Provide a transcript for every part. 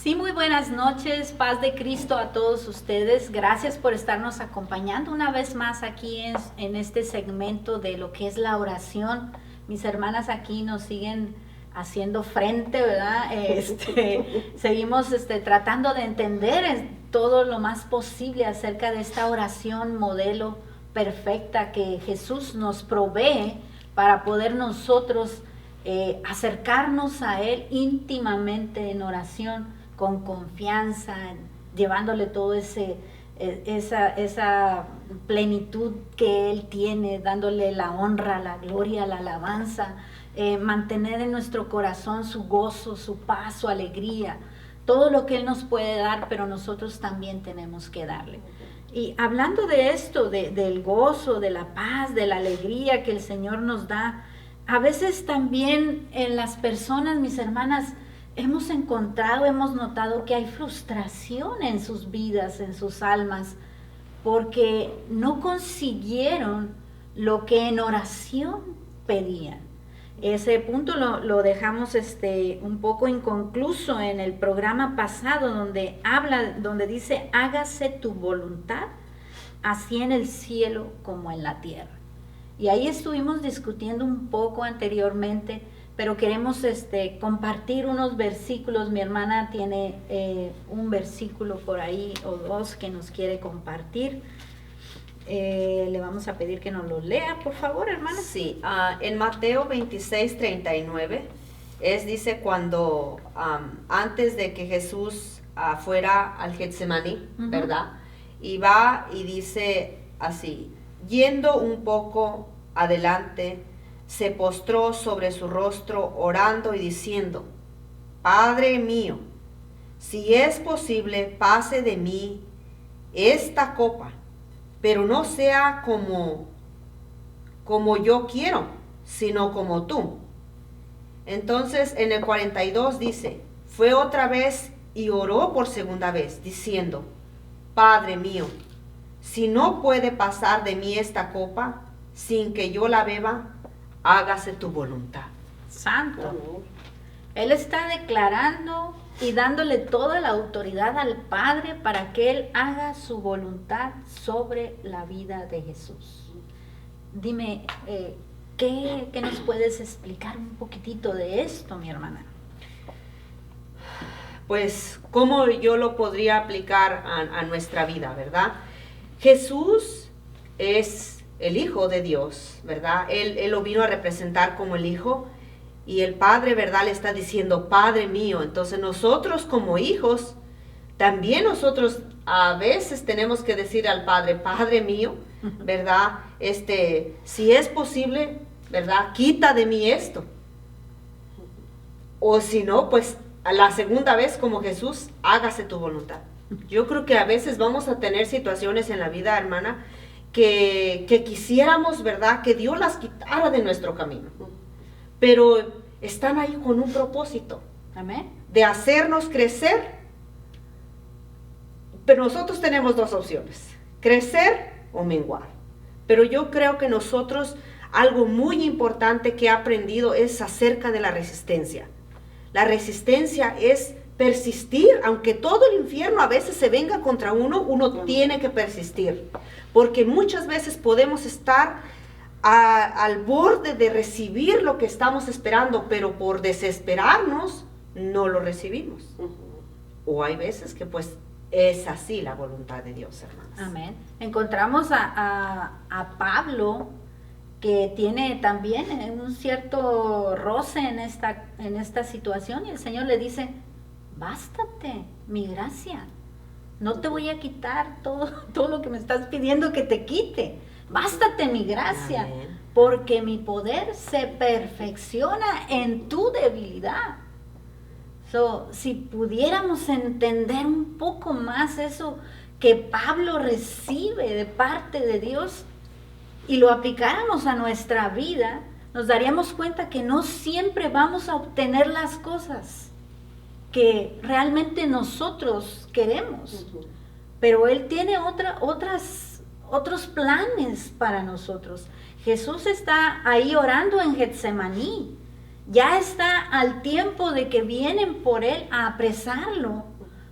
Sí, muy buenas noches, paz de Cristo a todos ustedes. Gracias por estarnos acompañando una vez más aquí en este segmento de lo que es la oración. Mis hermanas aquí nos siguen haciendo frente, ¿verdad? Seguimos tratando de entender todo lo más posible acerca de esta oración modelo perfecta que Jesús nos provee para poder nosotros acercarnos a Él íntimamente en oración, con confianza, llevándole todo esa plenitud que Él tiene, dándole la honra, la gloria, la alabanza, mantener en nuestro corazón su gozo, su paz, su alegría, todo lo que Él nos puede dar, pero nosotros también tenemos que darle. Y hablando de esto, del gozo, de la paz, de la alegría que el Señor nos da, a veces también en las personas, mis hermanas, hemos notado que hay frustración en sus vidas, en sus almas, porque no consiguieron lo que en oración pedían. Ese punto lo dejamos un poco inconcluso en el programa pasado, donde dice, hágase tu voluntad, así en el cielo como en la tierra. Y ahí estuvimos discutiendo un poco anteriormente, pero queremos compartir unos versículos. Mi hermana tiene un versículo por ahí o dos que nos quiere compartir. Le vamos a pedir que nos lo lea, por favor, hermana. Sí, en Mateo 26:39, dice cuando antes de que Jesús fuera al Getsemaní, ¿verdad? Y va y dice así, yendo un poco adelante, se postró sobre su rostro orando y diciendo, Padre mío, si es posible, pase de mí esta copa, pero no sea como yo quiero, sino como tú. Entonces en el 42 dice, fue otra vez y oró por segunda vez, diciendo, Padre mío, si no puede pasar de mí esta copa sin que yo la beba, hágase tu voluntad. Santo. Él está declarando y dándole toda la autoridad al Padre para que Él haga su voluntad sobre la vida de Jesús. Dime, ¿qué nos puedes explicar un poquitito de esto, mi hermana? Pues, ¿cómo yo lo podría aplicar a nuestra vida, verdad? Jesús es el Hijo de Dios, ¿verdad? Él lo vino a representar como el Hijo, y el Padre, ¿verdad?, le está diciendo, Padre mío. Entonces nosotros como hijos, también nosotros a veces tenemos que decir al Padre, Padre mío, ¿verdad? Si es posible, ¿verdad?, quita de mí esto. O si no, pues a la segunda vez como Jesús, hágase tu voluntad. Yo creo que a veces vamos a tener situaciones en la vida, hermana, que quisiéramos, ¿verdad?, que Dios las quitara de nuestro camino. Pero están ahí con un propósito. Amén. De hacernos crecer. Pero nosotros tenemos dos opciones, crecer o menguar. Pero yo creo que nosotros, algo muy importante que he aprendido es acerca de la resistencia. La resistencia es persistir, aunque todo el infierno a veces se venga contra uno tiene que persistir. Porque muchas veces podemos estar al borde de recibir lo que estamos esperando, pero por desesperarnos no lo recibimos. O hay veces que pues es así la voluntad de Dios, hermanos. Amén. Encontramos a Pablo, que tiene también un cierto roce en esta situación, y el Señor le dice, bástate mi gracia, no te voy a quitar todo lo que me estás pidiendo que te quite, bástate mi gracia. Amén. Porque mi poder se perfecciona en tu debilidad. Si pudiéramos entender un poco más eso que Pablo recibe de parte de Dios y lo aplicáramos a nuestra vida, nos daríamos cuenta que no siempre vamos a obtener las cosas que realmente nosotros queremos, pero Él tiene otros planes para nosotros. Jesús está ahí orando en Getsemaní, Ya está al tiempo de que vienen por él a apresarlo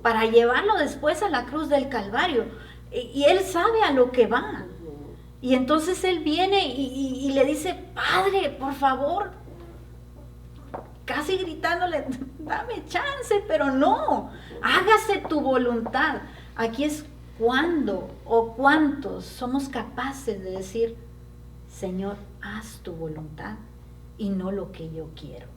para llevarlo después a la cruz del Calvario. Y él sabe a lo que va. Y entonces él viene y le dice, Padre, por favor, casi gritándole, dame chance, pero no, hágase tu voluntad. Aquí es cuándo o cuántos somos capaces de decir, Señor, haz tu voluntad y no lo que yo quiero.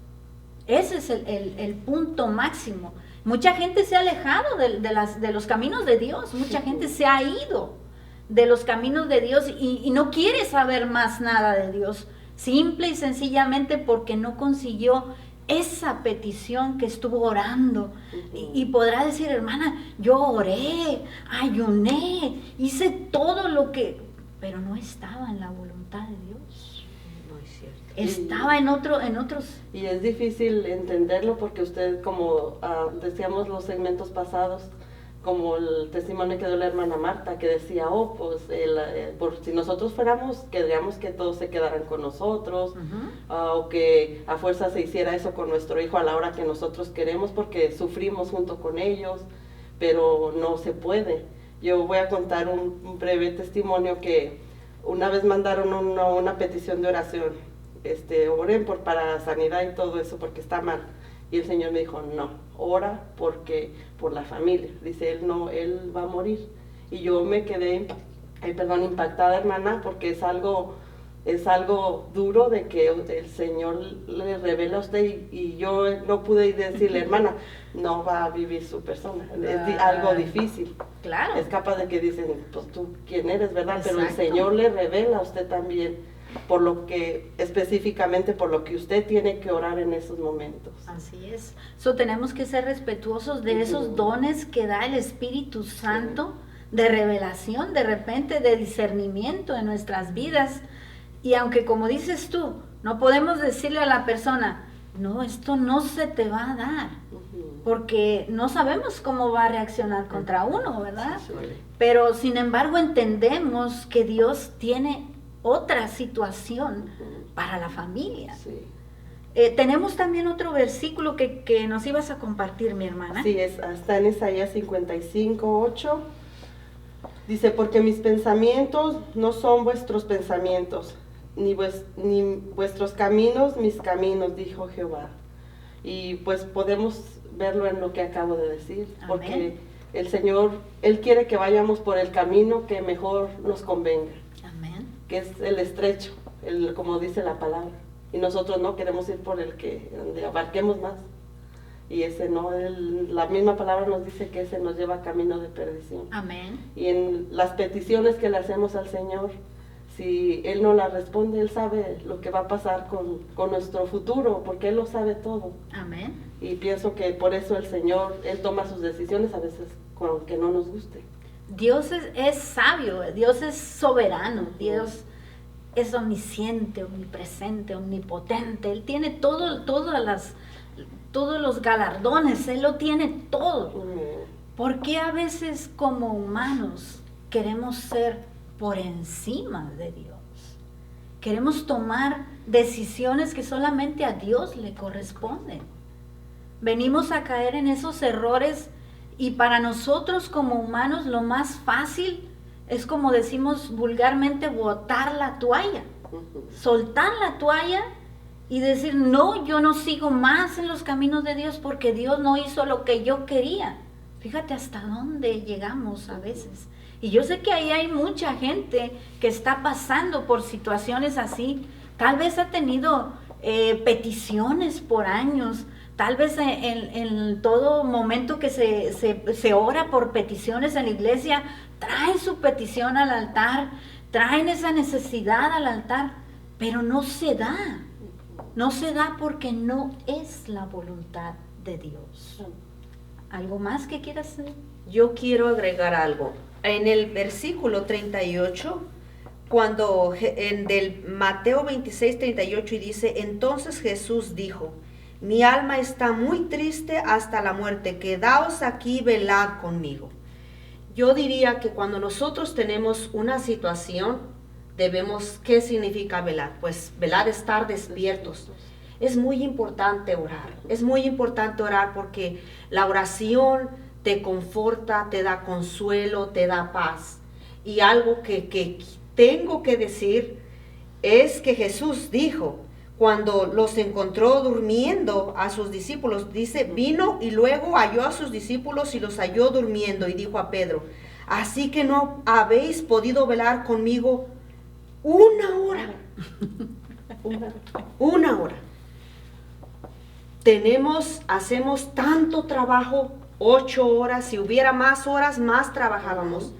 Ese es el punto máximo. Mucha gente se ha alejado de los caminos de Dios, mucha gente se ha ido de los caminos de Dios y no quiere saber más nada de Dios, simple y sencillamente porque no consiguió esa petición que estuvo orando. Y podrá decir, hermana, yo oré, ayuné, hice todo lo que, pero no estaba en la voluntad de Dios. No es cierto. Estaba en otros. Y es difícil entenderlo porque usted, como decíamos los segmentos pasados, como el testimonio que dio la hermana Marta, que decía, pues por si nosotros fuéramos, queríamos que todos se quedaran con nosotros, o que a fuerza se hiciera eso con nuestro hijo a la hora que nosotros queremos, porque sufrimos junto con ellos, pero no se puede. Yo voy a contar un breve testimonio que una vez mandaron una petición de oración, oren para sanidad y todo eso, porque está mal. Y el Señor me dijo, no, ora por la familia. Dice, él va a morir. Y yo me quedé, impactada, hermana, porque es algo duro de que el Señor le revela a usted y yo no pude decirle, hermana, no va a vivir su persona. Es algo difícil. Claro. Es capaz de que dicen, pues tú, ¿quién eres, verdad? Exacto. Pero el Señor le revela a usted también específicamente por lo que usted tiene que orar en esos momentos. Así es. Tenemos que ser respetuosos de esos dones que da el Espíritu Santo, de revelación, de repente, de discernimiento en nuestras vidas. Y aunque, como dices tú, no podemos decirle a la persona, no, esto no se te va a dar, porque no sabemos cómo va a reaccionar contra uno, ¿verdad? Sí. Pero, sin embargo, entendemos que Dios tiene otra situación para la familia. Sí. Tenemos también otro versículo que nos ibas a compartir, mi hermana. Sí, está en Isaías 55:8. Dice, porque mis pensamientos no son vuestros pensamientos, ni vuestros caminos mis caminos, dijo Jehová. Y pues podemos verlo en lo que acabo de decir. Amén. Porque el Señor, Él quiere que vayamos por el camino que mejor nos convenga, que es el estrecho, como dice la palabra, y nosotros no queremos ir por donde abarquemos más, y ese no, la misma palabra nos dice que ese nos lleva a camino de perdición. Amén. Y en las peticiones que le hacemos al Señor, si Él no las responde, Él sabe lo que va a pasar con nuestro futuro, porque Él lo sabe todo. Amén. Y pienso que por eso el Señor, Él toma sus decisiones a veces aunque no nos guste. Dios es sabio, Dios es soberano, Dios es omnisciente, omnipresente, omnipotente. Él tiene todos los galardones, Él lo tiene todo. ¿Por qué a veces como humanos queremos ser por encima de Dios? Queremos tomar decisiones que solamente a Dios le corresponden. Venimos a caer en esos errores. Y para nosotros como humanos lo más fácil es, como decimos vulgarmente, botar la toalla, soltar la toalla y decir, no, yo no sigo más en los caminos de Dios porque Dios no hizo lo que yo quería. Fíjate hasta dónde llegamos a veces. Y yo sé que ahí hay mucha gente que está pasando por situaciones así. Tal vez ha tenido peticiones por años. Tal vez en todo momento que se ora por peticiones en la iglesia, traen su petición al altar, traen esa necesidad al altar, pero no se da porque no es la voluntad de Dios. ¿Algo más que quieras decir? Yo quiero agregar algo. En el versículo 38, del Mateo 26:38, y dice, entonces Jesús dijo, mi alma está muy triste hasta la muerte, quedaos aquí, velad conmigo. Yo diría que cuando nosotros tenemos una situación, ¿qué significa velar? Pues velar, estar despiertos. Es muy importante orar. Es muy importante orar porque la oración te conforta, te da consuelo, te da paz. Y algo que tengo que decir es que Jesús dijo, cuando los encontró durmiendo a sus discípulos, dice, vino y luego halló a sus discípulos y los halló durmiendo y dijo a Pedro, así que no habéis podido velar conmigo una hora. Una hora. Hacemos tanto trabajo, 8 horas, si hubiera más horas, más trabajábamos.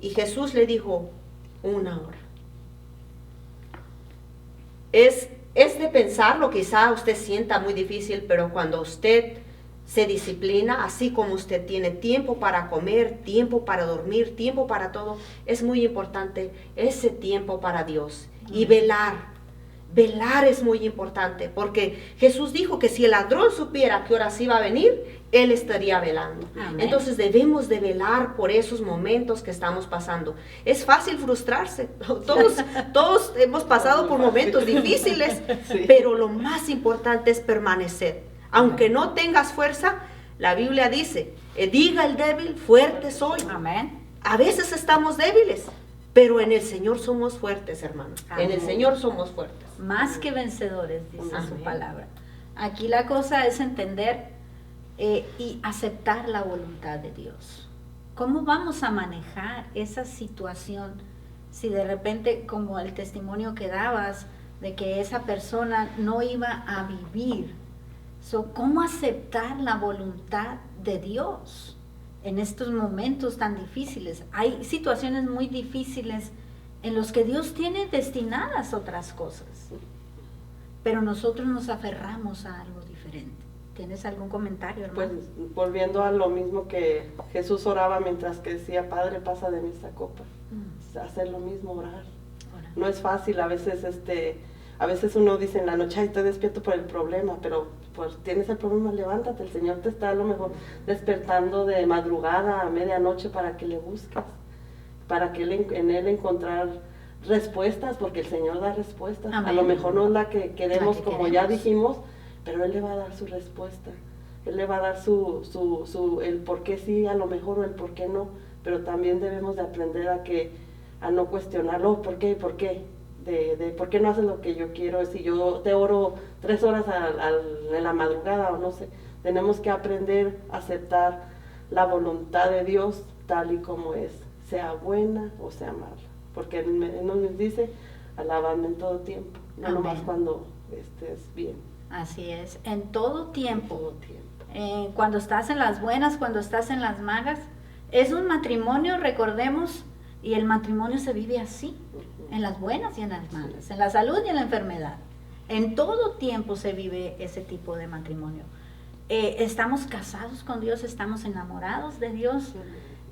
Y Jesús le dijo, una hora. Es de pensarlo, quizá usted sienta muy difícil, pero cuando usted se disciplina, así como usted tiene tiempo para comer, tiempo para dormir, tiempo para todo, es muy importante ese tiempo para Dios. Y velar es muy importante, porque Jesús dijo que si el ladrón supiera qué horas iba a venir, él estaría velando. Amén. Entonces debemos de velar por esos momentos que estamos pasando. Es fácil frustrarse, todos hemos pasado por momentos difíciles, Sí. pero lo más importante es permanecer. Aunque no tengas fuerza, la Biblia dice, diga el débil, fuerte soy. Amén. A veces estamos débiles, pero en el Señor somos fuertes, hermanos. En el Amén. Señor somos fuertes. Más que vencedores, dice su Amén. palabra. Aquí la cosa es entender y aceptar la voluntad de Dios. ¿Cómo vamos a manejar esa situación si de repente, como el testimonio que dabas, de que esa persona no iba a vivir? ¿Cómo aceptar la voluntad de Dios en estos momentos tan difíciles? Hay situaciones muy difíciles en los que Dios tiene destinadas otras cosas, pero nosotros nos aferramos a algo diferente. ¿Tienes algún comentario, hermano? Pues volviendo a lo mismo que Jesús oraba mientras que decía, Padre, pasa de mí esta copa. Hacer lo mismo, orar. Ahora. No es fácil, a veces uno dice en la noche, ay, estoy despierto por el problema, pero pues tienes el problema, levántate, el Señor te está a lo mejor despertando de madrugada a medianoche para que le busques, para que en Él encontrar respuestas, porque el Señor da respuestas. Amén. A lo mejor no es la que queremos, La que como queremos. ya dijimos, pero Él le va a dar su respuesta. Él le va a dar el por qué sí, a lo mejor, o el por qué no, pero también debemos de aprender a no cuestionarlo, ¿por qué? ¿Por qué? De por qué no haces lo que yo quiero, si yo te oro 3 horas en la madrugada o no sé. Tenemos que aprender a aceptar la voluntad de Dios tal y como es, sea buena o sea mala, porque Él nos dice, alabadme en todo tiempo, no Amén. nomás cuando estés bien. Así es, en todo tiempo. Todo tiempo. Cuando estás en las buenas, cuando estás en las malas. Es un matrimonio, recordemos, y el matrimonio se vive así, en las buenas y en las malas, en la salud y en la enfermedad. En todo tiempo se vive ese tipo de matrimonio. Estamos casados con Dios, estamos enamorados de Dios,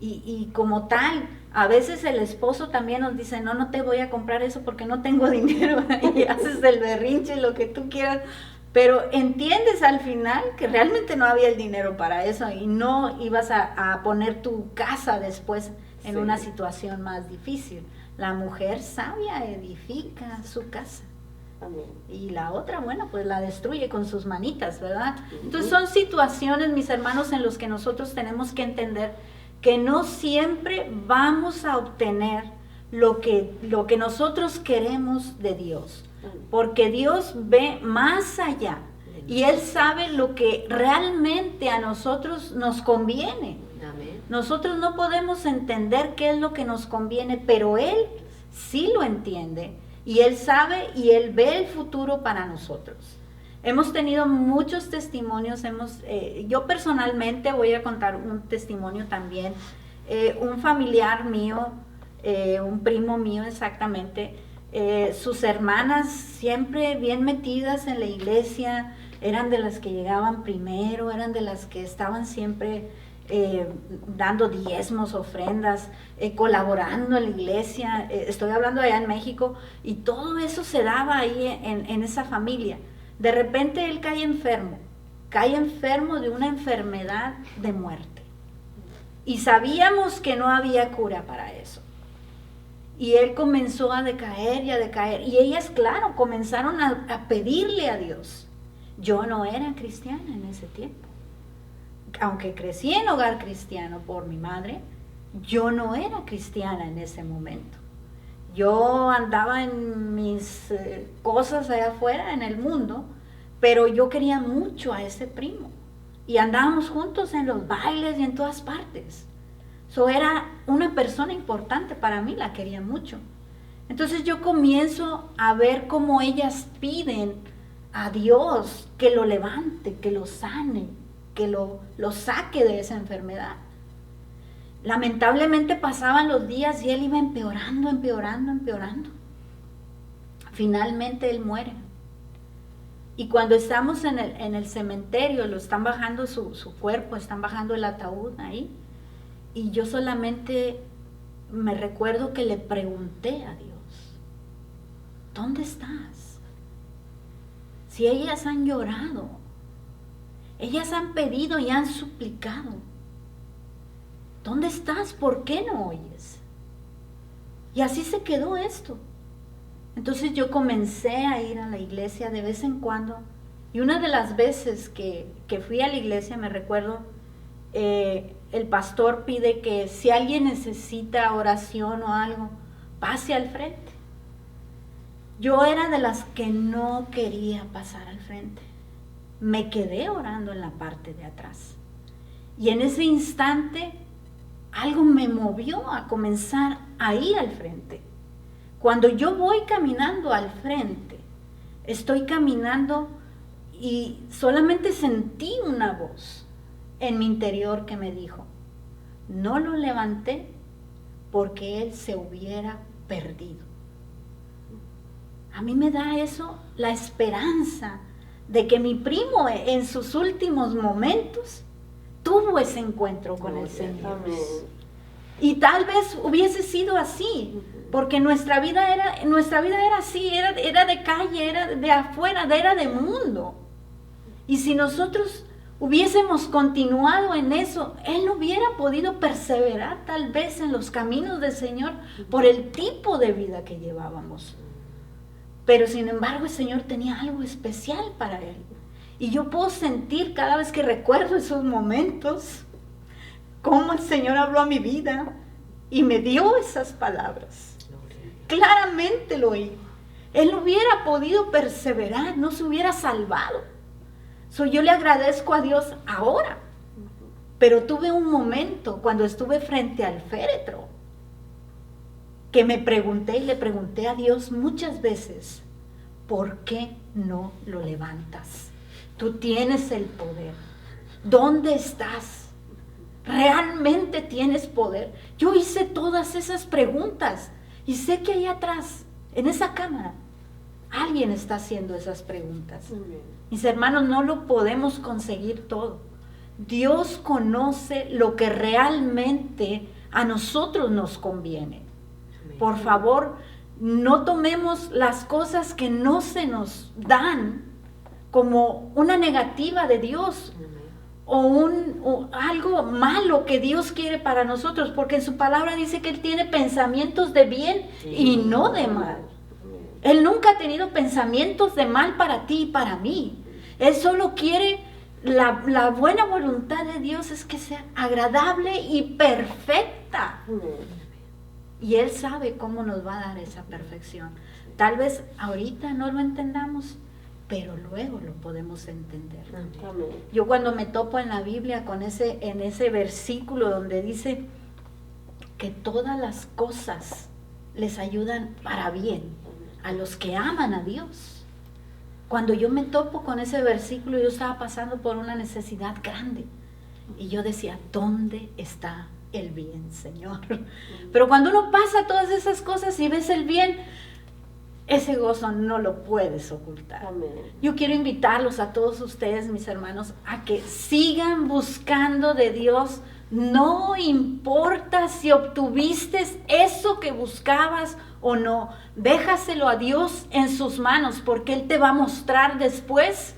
y como tal, a veces el esposo también nos dice, no te voy a comprar eso porque no tengo dinero, y haces el berrinche, lo que tú quieras, pero entiendes al final que realmente no había el dinero para eso y no ibas a poner tu casa después en Sí. una situación más difícil. La mujer sabia edifica su casa. Amén. Y la otra, bueno, pues la destruye con sus manitas, ¿verdad? Entonces son situaciones, mis hermanos, en los que nosotros tenemos que entender que no siempre vamos a obtener lo que nosotros queremos de Dios, porque Dios ve más allá y Él sabe lo que realmente a nosotros nos conviene. Amén. Nosotros no podemos entender qué es lo que nos conviene, pero Él sí lo entiende y Él sabe y Él ve el futuro para nosotros. Hemos tenido muchos testimonios, yo personalmente voy a contar un testimonio también. Un familiar mío, un primo mío exactamente, sus hermanas siempre bien metidas en la iglesia, eran de las que llegaban primero, eran de las que estaban siempre dando diezmos, ofrendas, colaborando en la iglesia. Estoy hablando allá en México, y todo eso se daba ahí en esa familia. De repente él cae enfermo de una enfermedad de muerte, y sabíamos que no había cura para eso. Y él comenzó a decaer y ellas, claro, comenzaron a pedirle a Dios. Yo no era cristiana en ese tiempo. Aunque crecí en hogar cristiano por mi madre, yo no era cristiana en ese momento. Yo andaba en mis cosas allá afuera, en el mundo, pero yo quería mucho a ese primo. Y andábamos juntos en los bailes y en todas partes. Era una persona importante para mí, la quería mucho. Entonces yo comienzo a ver cómo ellas piden a Dios que lo levante, que lo sane, que lo saque de esa enfermedad. Lamentablemente pasaban los días y él iba empeorando, empeorando, empeorando. Finalmente él muere. Y cuando estamos en el cementerio, lo están bajando su cuerpo, están bajando el ataúd ahí. Y yo solamente me recuerdo que le pregunté a Dios, ¿dónde estás? Si ellas han llorado, ellas han pedido y han suplicado, ¿dónde estás? ¿Por qué no oyes? Y así se quedó esto. Entonces yo comencé a ir a la iglesia de vez en cuando, y una de las veces que fui a la iglesia, me recuerdo, el pastor pide que si alguien necesita oración o algo, pase al frente. Yo era de las que no quería pasar al frente. Me quedé orando en la parte de atrás. Y en ese instante algo me movió a comenzar a ir al frente. Cuando yo voy caminando al frente, estoy caminando y solamente sentí una voz en mi interior que me dijo, no lo levanté porque él se hubiera perdido. A mí me da eso la esperanza de que mi primo en sus últimos momentos tuvo ese encuentro con el Señor. Amén. Y tal vez hubiese sido así, porque nuestra vida era así, era de calle, era de afuera, era de mundo. Y si nosotros hubiésemos continuado en eso, él no hubiera podido perseverar tal vez en los caminos del Señor por el tipo de vida que llevábamos. Pero sin embargo el Señor tenía algo especial para él. Y yo puedo sentir cada vez que recuerdo esos momentos, cómo el Señor habló a mi vida y me dio esas palabras. Claramente lo oí. Él no hubiera podido perseverar, no se hubiera salvado. Yo le agradezco a Dios ahora. Pero tuve un momento cuando estuve frente al féretro que me pregunté y le pregunté a Dios muchas veces, ¿por qué no lo levantas? Tú tienes el poder. ¿Dónde estás? ¿Realmente tienes poder? Yo hice todas esas preguntas y sé que ahí atrás, en esa cámara, alguien está haciendo esas preguntas. Mis hermanos, no lo podemos conseguir todo. Dios conoce lo que realmente a nosotros nos conviene. Por favor, no tomemos las cosas que no se nos dan como una negativa de Dios o algo malo que Dios quiere para nosotros, porque en su palabra dice que Él tiene pensamientos de bien y no de mal. Él nunca ha tenido pensamientos de mal para ti y para mí. Él solo quiere, la buena voluntad de Dios es que sea agradable y perfecta. Y Él sabe cómo nos va a dar esa perfección. Tal vez ahorita no lo entendamos, pero luego lo podemos entender. Amén. Yo cuando me topo en la Biblia en ese versículo donde dice que todas las cosas les ayudan para bien a los que aman a Dios. Cuando yo me topo con ese versículo, yo estaba pasando por una necesidad grande y yo decía, ¿dónde está el bien, Señor? Pero cuando uno pasa todas esas cosas y ves el bien, ese gozo no lo puedes ocultar. Amén. Yo quiero invitarlos a todos ustedes, mis hermanos, a que sigan buscando de Dios. No importa si obtuviste eso que buscabas o no, déjaselo a Dios en sus manos, porque Él te va a mostrar después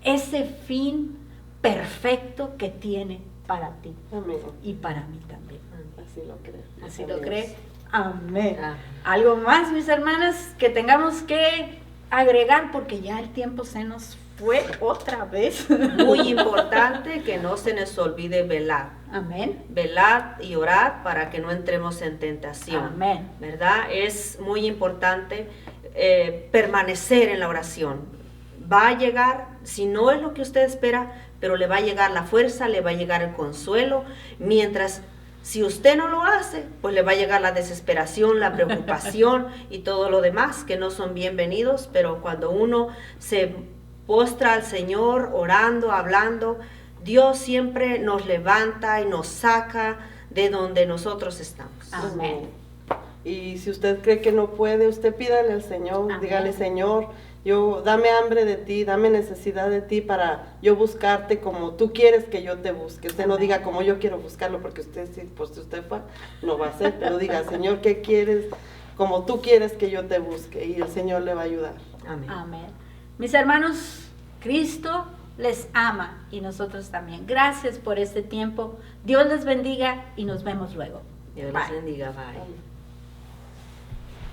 ese fin perfecto que tiene para ti. Amén. Y para mí también. Así lo creo. Así Amén. lo cree. Amén. Amén. Algo más, mis hermanas, que tengamos que agregar, porque ya el tiempo se nos fue otra vez. Muy importante que no se nos olvide velar. Amén. Velad y orad para que no entremos en tentación. Amén. ¿Verdad? Es muy importante permanecer en la oración. Va a llegar, si no es lo que usted espera, pero le va a llegar la fuerza, le va a llegar el consuelo, mientras si usted no lo hace, pues le va a llegar la desesperación, la preocupación y todo lo demás que no son bienvenidos, pero cuando uno se postra al Señor orando, hablando, Dios siempre nos levanta y nos saca de donde nosotros estamos. Amén. Y si usted cree que no puede, usted pídale al Señor, Amén. dígale, Señor, yo dame hambre de ti, dame necesidad de ti para yo buscarte como tú quieres que yo te busque. Usted no Amén. diga como yo quiero buscarlo, porque usted sí, pues si usted fue, no va a ser, pero diga, Señor, ¿qué quieres? Como tú quieres que yo te busque, y el Señor le va a ayudar. Amén. Amén. Mis hermanos, Cristo les ama y nosotros también. Gracias por este tiempo. Dios les bendiga y nos vemos luego. Dios Bye. les bendiga. Bye. Amén.